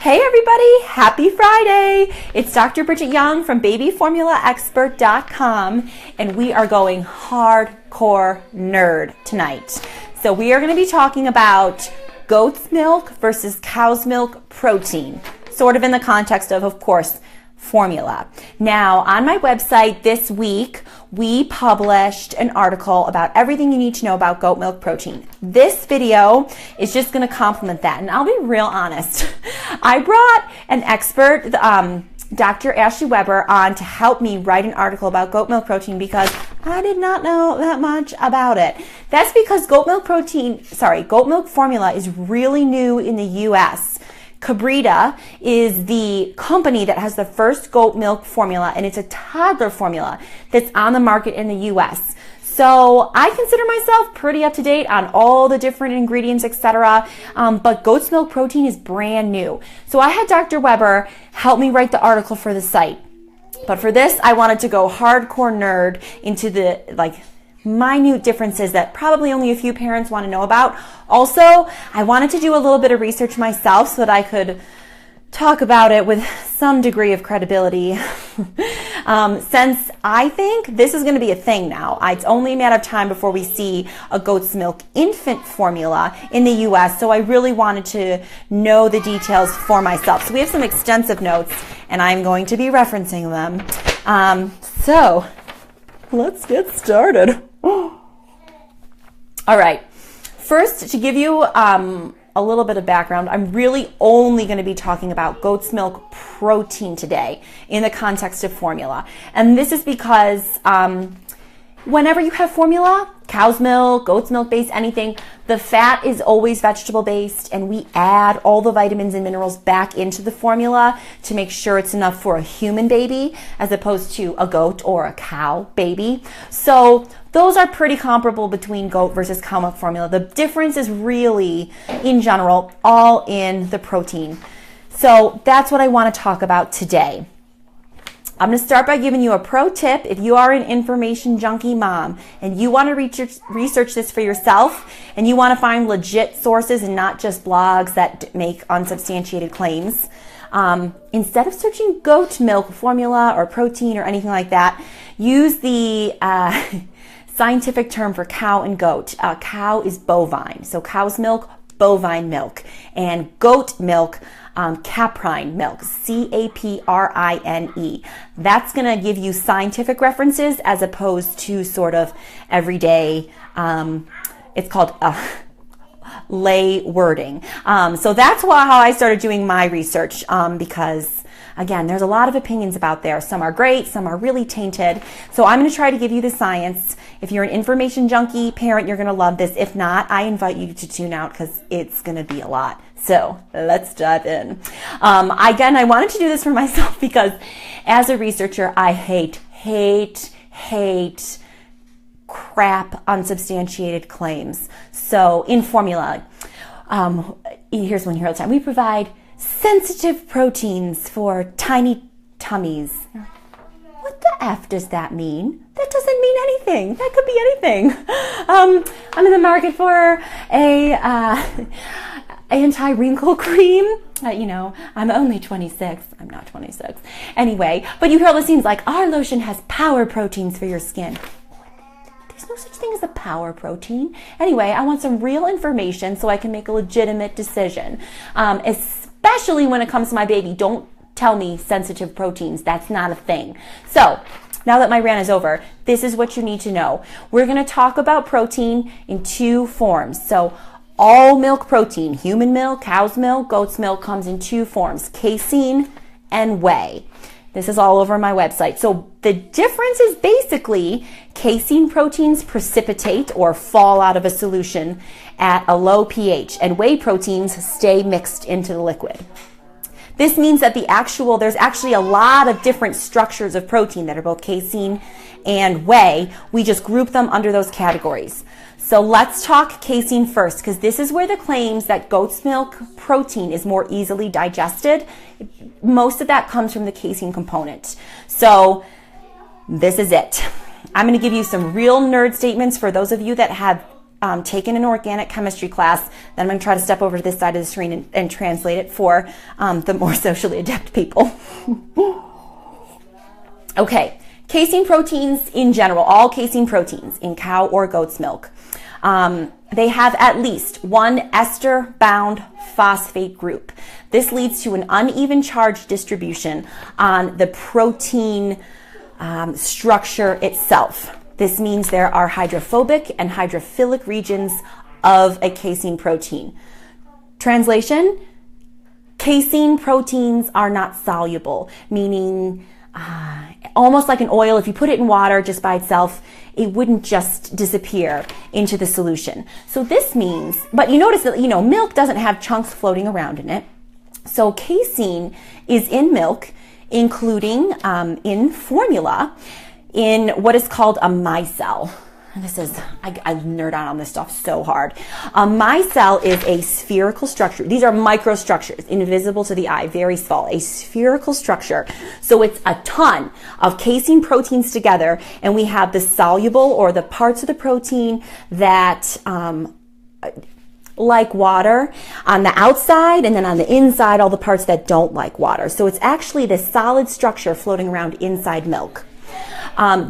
Hey everybody, happy Friday. It's Dr. Bridget Young from babyformulaexpert.com, and we are going hardcore nerd tonight. So we are going to be talking about goat's milk versus cow's milk protein, sort of in the context of course, formula. Now, on my website this week, we published an article about everything you need to know about goat milk protein. This video is just going to complement that, and I'll be real honest. I brought an expert, Dr. Ashley Weber, on to help me write an article about goat milk protein because I did not know that much about it. That's because goat milk formula is really new in the U.S. Cabrita is the company that has the first goat milk formula, and it's a toddler formula that's on the market in the U.S. So I consider myself pretty up to date on all the different ingredients, etc. But goat's milk protein is brand new. So I had Dr. Weber help me write the article for the site. But for this, I wanted to go hardcore nerd into the minute differences that probably only a few parents want to know about. Also, I wanted to do a little bit of research myself so that I could talk about it with some degree of credibility. Since I think this is going to be a thing now. It's only a matter of time before we see a goat's milk infant formula in the U.S., so I really wanted to know the details for myself. So we have some extensive notes, and I'm going to be referencing them. So let's get started. All right. First, to give you a little bit of background, I'm really only going to be talking about goat's milk protein today in the context of formula. And this is because whenever you have formula, cow's milk, goat's milk based, anything, the fat is always vegetable based, and we add all the vitamins and minerals back into the formula to make sure it's enough for a human baby as opposed to a goat or a cow baby. So those are pretty comparable between goat versus cow milk formula. The difference is really, in general, all in the protein. So that's what I want to talk about today. I'm going to start by giving you a pro tip. If you are an information junkie mom and you want to research this for yourself and you want to find legit sources and not just blogs that make unsubstantiated claims, instead of searching goat milk formula or protein or anything like that, use the scientific term for cow and goat. Cow is bovine, so cow's milk, bovine milk, and goat milk, caprine milk, caprine. That's going to give you scientific references as opposed to sort of everyday, it's called lay wording. So that's how I started doing my research, because again, there's a lot of opinions about there. Some are great, some are really tainted. So I'm going to try to give you the science. If you're an information junkie parent, you're going to love this. If not, I invite you to tune out because it's going to be a lot. So let's dive in. Again, I wanted to do this for myself because as a researcher, I hate crap unsubstantiated claims. So in formula, here's one here all the time. We provide sensitive proteins for tiny tummies. What the F does that mean? That doesn't mean anything. That could be anything. I'm in the market for a anti-wrinkle cream. I'm only 26. I'm not 26. Anyway, but you hear all the scenes like, our lotion has power proteins for your skin. There's no such thing as a power protein. Anyway, I want some real information so I can make a legitimate decision. Especially when it comes to my baby. Don't tell me sensitive proteins. That's not a thing. So now that my rant is over, this is what you need to know. We're going to talk about protein in two forms. So all milk protein, human milk, cow's milk, goat's milk, comes in two forms, casein and whey. This is all over my website. So the difference is basically casein proteins precipitate or fall out of a solution at a low pH, and whey proteins stay mixed into the liquid. This means that there's actually a lot of different structures of protein that are both casein and whey. We just group them under those categories. So let's talk casein first, because this is where the claims that goat's milk protein is more easily digested, most of that comes from the casein component. So this is it. I'm going to give you some real nerd statements for those of you that have taken an organic chemistry class. Then I'm going to try to step over to this side of the screen and translate it for the more socially adept people. Okay, casein proteins in general, all casein proteins in cow or goat's milk, they have at least one ester-bound phosphate group. This leads to an uneven charge distribution on the protein structure itself. This means there are hydrophobic and hydrophilic regions of a casein protein. Translation, casein proteins are not soluble, meaning almost like an oil, if you put it in water just by itself, it wouldn't just disappear into the solution. So this means, but you notice that, milk doesn't have chunks floating around in it. So casein is in milk, including in formula, in what is called a micelle. And this is, I nerd out on this stuff so hard. A micelle is a spherical structure. These are microstructures, invisible to the eye, very small, a spherical structure. So it's a ton of casein proteins together, and we have the soluble, or the parts of the protein that, like water on the outside, and then on the inside, all the parts that don't like water. So it's actually this solid structure floating around inside milk.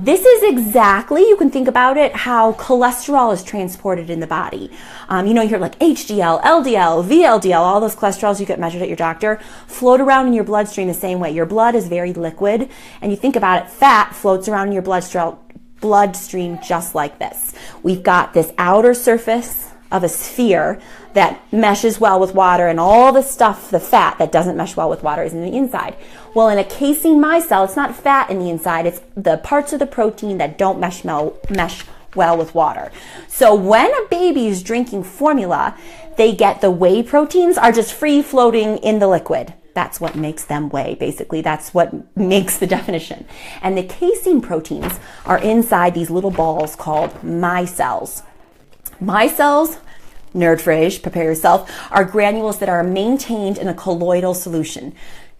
This is exactly, you can think about it, how cholesterol is transported in the body. You hear like HDL, LDL, VLDL, all those cholesterols you get measured at your doctor, float around in your bloodstream the same way. Your blood is very liquid, and you think about it, fat floats around in your bloodstream just like this. We've got this outer surface of a sphere that meshes well with water, and all the stuff, the fat that doesn't mesh well with water, is in the inside. Well, in a casein micelle, it's not fat in the inside, it's the parts of the protein that don't mesh well with water. So when a baby is drinking formula, they get the whey proteins are just free floating in the liquid. That's what makes them whey, basically. That's what makes the definition. And the casein proteins are inside these little balls called micelles. Micelles, nerd phrase, prepare yourself, are granules that are maintained in a colloidal solution.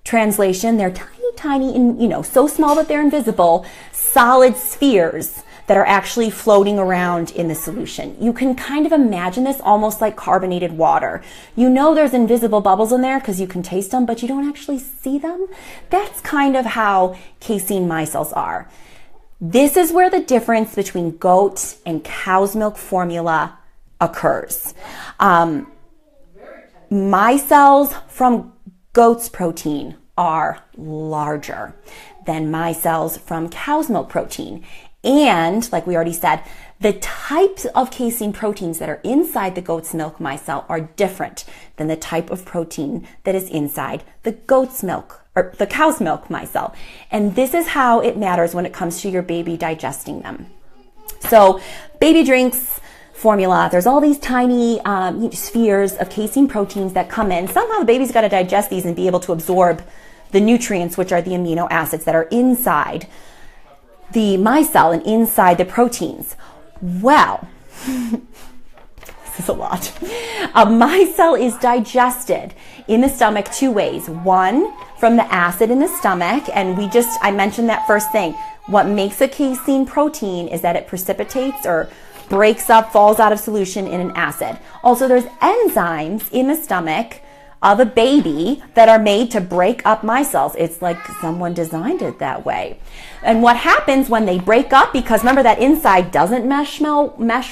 Translation, they're tiny, and so small that they're invisible, solid spheres that are actually floating around in the solution. You can kind of imagine this almost like carbonated water. There's invisible bubbles in there because you can taste them, but you don't actually see them. That's kind of how casein micelles are. This is where the difference between goat and cow's milk formula occurs. Micelles from goat's protein are larger than micelles from cow's milk protein. And, like we already said, the types of casein proteins that are inside the goat's milk micelle are different than the type of protein that is inside the goat's milk or the cow's milk micelle. And this is how it matters when it comes to your baby digesting them. So baby drinks formula, there's all these tiny spheres of casein proteins that come in. Somehow the baby's got to digest these and be able to absorb the nutrients, which are the amino acids that are inside the micelle and inside the proteins. Well, this is a lot. A micelle is digested in the stomach two ways. One, from the acid in the stomach, and I mentioned that first thing. What makes a casein protein is that it precipitates or breaks up, falls out of solution in an acid. Also, there's enzymes in the stomach of a baby that are made to break up micelles. It's like someone designed it that way. And what happens when they break up, because remember that inside doesn't mesh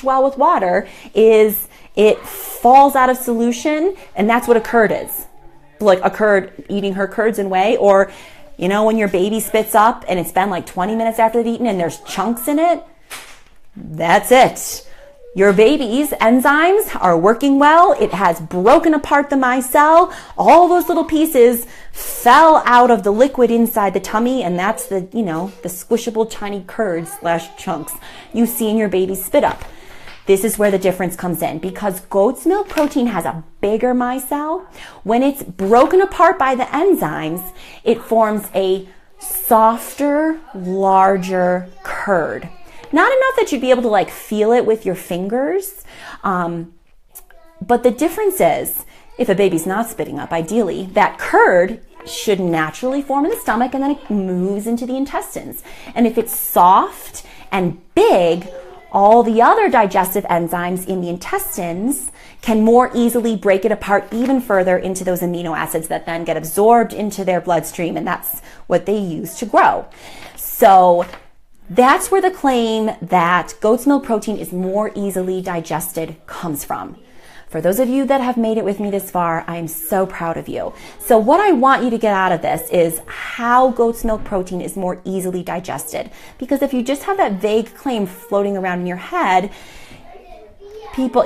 well with water, is it falls out of solution, and that's what a curd is. Like a curd eating her curds in whey, or when your baby spits up and it's been like 20 minutes after they've eaten and there's chunks in it, that's it. Your baby's enzymes are working well. It has broken apart the micelle. All those little pieces fell out of the liquid inside the tummy, and that's the squishable tiny curds / chunks you see in your baby's spit up. This is where the difference comes in, because goat's milk protein has a bigger micelle. When it's broken apart by the enzymes, it forms a softer, larger curd. Not enough that you'd be able to feel it with your fingers. But the difference is, if a baby's not spitting up, ideally, that curd should naturally form in the stomach, and then it moves into the intestines. And if it's soft and big, all the other digestive enzymes in the intestines can more easily break it apart even further into those amino acids that then get absorbed into their bloodstream, and that's what they use to grow. So that's where the claim that goat's milk protein is more easily digested comes from. For those of you that have made it with me this far, I'm so proud of you. So what I want you to get out of this is how goat's milk protein is more easily digested. Because if you just have that vague claim floating around in your head, people,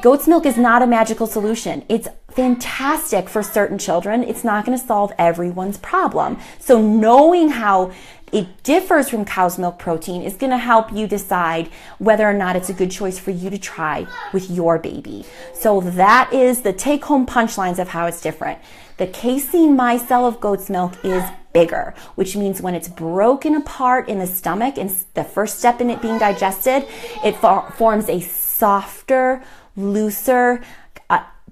goat's milk is not a magical solution. It's fantastic for certain children. It's not going to solve everyone's problem. So knowing how it differs from cow's milk protein is going to help you decide whether or not it's a good choice for you to try with your baby. So that is the take-home punchlines of how it's different. The casein micelle of goat's milk is bigger, which means when it's broken apart in the stomach and the first step in it being digested, it forms a softer, looser,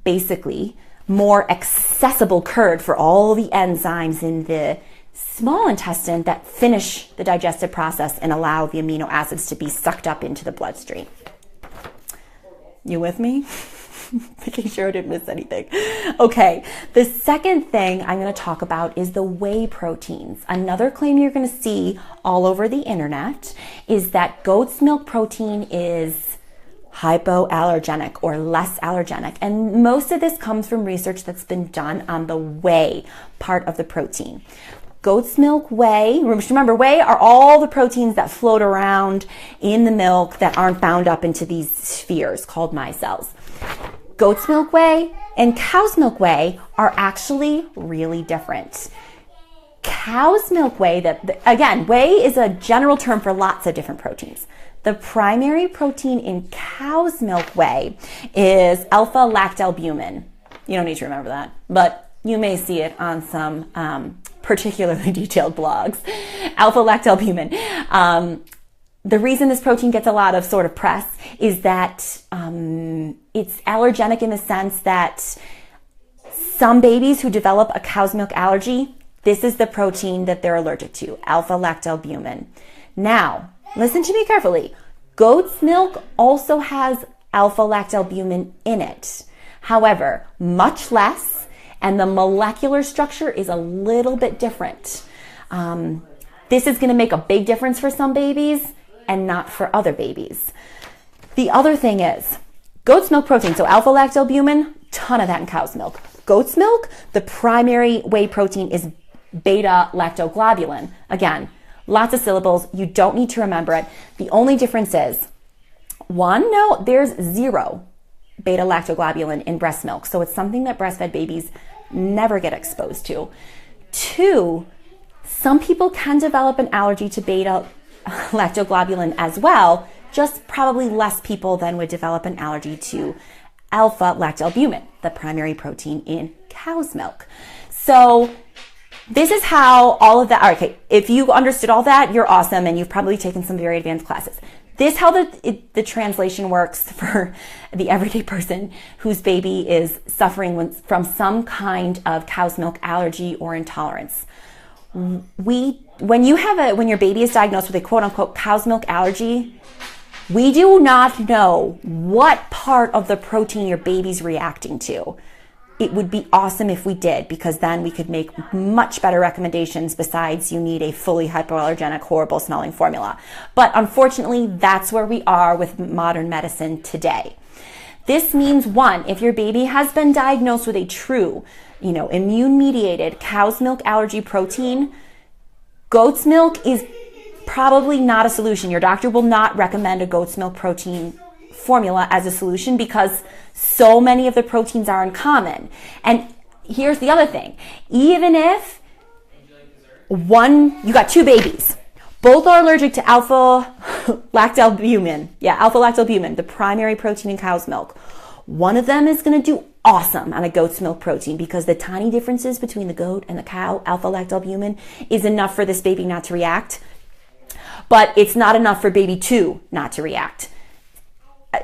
basically more accessible curd for all the enzymes in the small intestine that finish the digestive process and allow the amino acids to be sucked up into the bloodstream. You with me? Making sure I didn't miss anything. Okay, the second thing I'm going to talk about is the whey proteins. Another claim you're going to see all over the internet is that goat's milk protein is hypoallergenic or less allergenic. And most of this comes from research that's been done on the whey part of the protein. Goat's milk whey, remember whey are all the proteins that float around in the milk that aren't bound up into these spheres called micelles. Goat's milk whey and cow's milk whey are actually really different. Cow's milk whey, again, whey is a general term for lots of different proteins. The primary protein in cow's milk whey is alpha-lactalbumin. You don't need to remember that, but you may see it on some particularly detailed blogs. Alpha-lactalbumin. The reason this protein gets a lot of sort of press is that it's allergenic in the sense that some babies who develop a cow's milk allergy, this is the protein that they're allergic to, alpha-lactalbumin. Now, listen to me carefully. Goat's milk also has alpha-lactalbumin in it. However, much less, and the molecular structure is a little bit different. This is going to make a big difference for some babies and not for other babies. The other thing is goat's milk protein, so alpha-lactalbumin, ton of that in cow's milk. Goat's milk, the primary whey protein is beta-lactoglobulin. Again, lots of syllables. You don't need to remember it. The only difference is, there's zero beta-lactoglobulin in breast milk. So it's something that breastfed babies never get exposed to. 2, some people can develop an allergy to beta-lactoglobulin as well, just probably less people than would develop an allergy to alpha-lactalbumin, the primary protein in cow's milk. So this is how all of that, okay, if you understood all that, you're awesome, and you've probably taken some very advanced classes. This is how the translation works for the everyday person whose baby is suffering from some kind of cow's milk allergy or intolerance. When your baby is diagnosed with a quote unquote cow's milk allergy, we do not know what part of the protein your baby's reacting to. It would be awesome if we did, because then we could make much better recommendations besides you need a fully hypoallergenic, horrible smelling formula. But unfortunately, that's where we are with modern medicine today. This means, 1, if your baby has been diagnosed with a true, immune-mediated cow's milk allergy protein, goat's milk is probably not a solution. Your doctor will not recommend a goat's milk protein formula as a solution because so many of the proteins are uncommon. And here's the other thing. Even if you got 2 babies, both are allergic to alpha-lactalbumin. Alpha-lactalbumin, the primary protein in cow's milk. One of them is going to do awesome on a goat's milk protein because the tiny differences between the goat and the cow, alpha-lactalbumin, is enough for this baby not to react. But it's not enough for baby 2 not to react.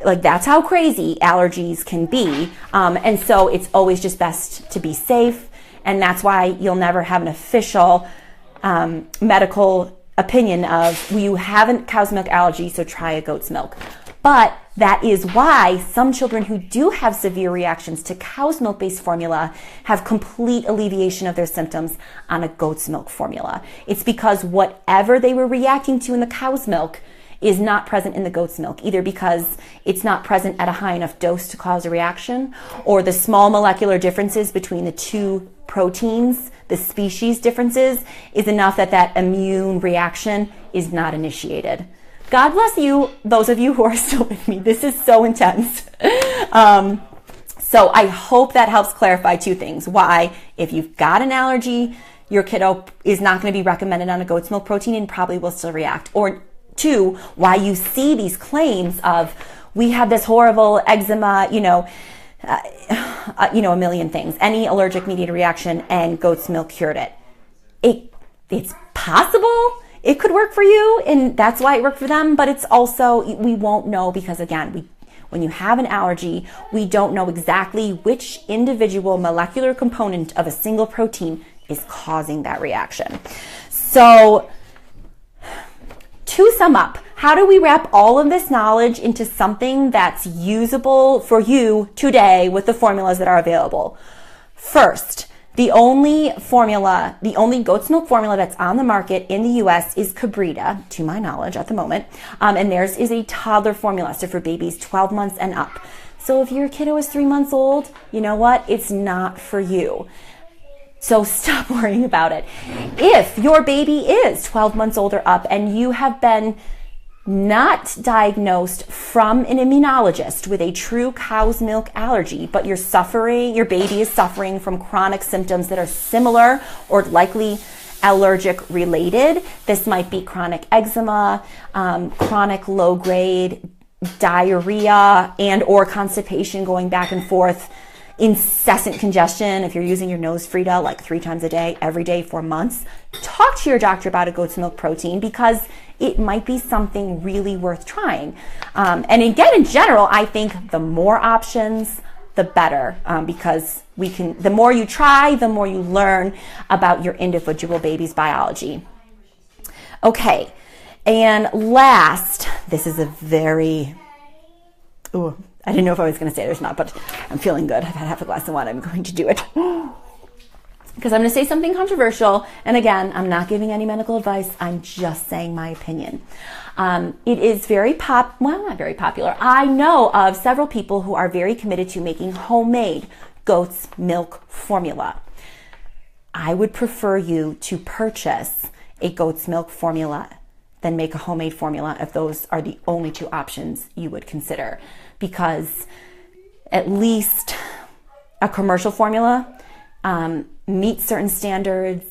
That's how crazy allergies can be. And so it's always just best to be safe. And that's why you'll never have an official medical opinion of, well, you have a cow's milk allergy, so try a goat's milk. But that is why some children who do have severe reactions to cow's milk-based formula have complete alleviation of their symptoms on a goat's milk formula. It's because whatever they were reacting to in the cow's milk is not present in the goat's milk, either because it's not present at a high enough dose to cause a reaction, or the small molecular differences between the two proteins, the species differences, is enough that that immune reaction is not initiated. God bless you, those of you who are still with me. This is so intense. So I hope that helps clarify two things. Why, if you've got an allergy, your kiddo is not going to be recommended on a goat's milk protein and probably will still react. Or two, why you see these claims of, we have this horrible eczema, a million things, any allergic mediated reaction, and goat's milk cured it. It's possible. It could work for you, and that's why it worked for them, but it's also, we won't know because, again, when you have an allergy, we don't know exactly which individual molecular component of a single protein is causing that reaction. So, to sum up, how do we wrap all of this knowledge into something that's usable for you today with the formulas that are available? First, the only goat's milk formula that's on the market in the US is Cabrita, to my knowledge at the moment. And theirs is a toddler formula, so for babies 12 months and up. So if your kiddo is 3 months old, you know what? It's not for you. So stop worrying about it. If your baby is 12 months old or up and you have been not diagnosed from an immunologist with a true cow's milk allergy, but your baby is suffering from chronic symptoms that are similar or likely allergic related. This might be chronic eczema, chronic low-grade diarrhea and or constipation going back and forth, incessant congestion. If you're using your nose Frida like 3 times a day, every day for months, talk to your doctor about a goat's milk protein because it might be something really worth trying. And again, in general, I think the more options, the better, because the more you try, the more you learn about your individual baby's biology. Okay, and last, this is a very, I didn't know if I was going to say it or not, but I'm feeling good. I've had half a glass of wine. I'm going to do it. Because I'm going to say something controversial. And again, I'm not giving any medical advice. I'm just saying my opinion. It is not very popular. I know of several people who are very committed to making homemade goat's milk formula. I would prefer you to purchase a goat's milk formula than make a homemade formula if those are the only two options you would consider. Because at least a commercial formula meets certain standards,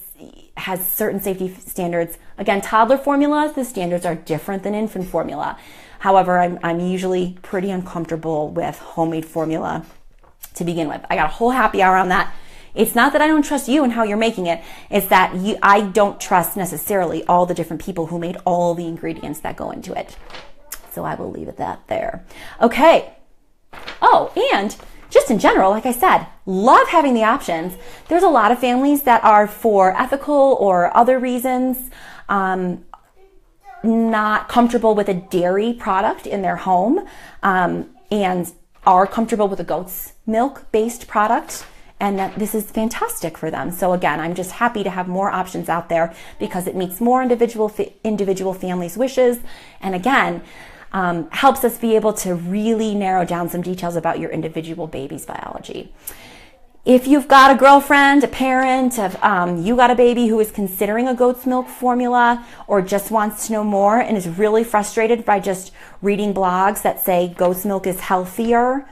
has certain safety standards. Again, toddler formulas, the standards are different than infant formula. However, I'm usually pretty uncomfortable with homemade formula to begin with. I got a whole happy hour on that. It's not that I don't trust you and how you're making it. It's that I don't trust necessarily all the different people who made all the ingredients that go into it. So I will leave it that there. Okay. Oh, and just in general, like I said, love having the options. There's a lot of families that are, for ethical or other reasons, not comfortable with a dairy product in their home, and are comfortable with a goat's milk-based product, and that this is fantastic for them. So again, I'm just happy to have more options out there because it meets more individual families' wishes, and again, helps us be able to really narrow down some details about your individual baby's biology. If you've got a girlfriend, a parent, you got a baby who is considering a goat's milk formula or just wants to know more and is really frustrated by just reading blogs that say goat's milk is healthier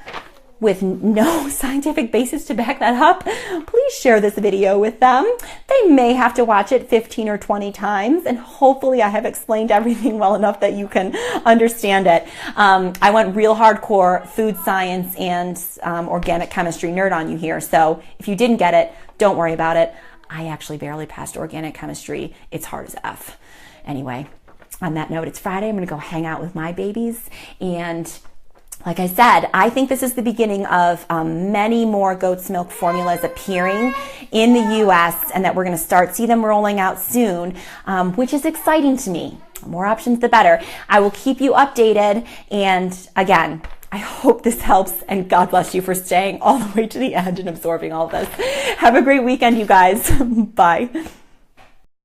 with no scientific basis to back that up, please share this video with them. They may have to watch it 15 or 20 times, and hopefully I have explained everything well enough that you can understand it. I went real hardcore food science and organic chemistry nerd on you here, so if you didn't get it, don't worry about it. I actually barely passed organic chemistry. It's hard as F. Anyway, on that note, it's Friday. I'm gonna go hang out with my babies and like I said, I think this is the beginning of many more goat's milk formulas appearing in the U.S. and that we're going to start see them rolling out soon, which is exciting to me. The more options, the better. I will keep you updated. And again, I hope this helps, and God bless you for staying all the way to the end and absorbing all of this. Have a great weekend, you guys. Bye.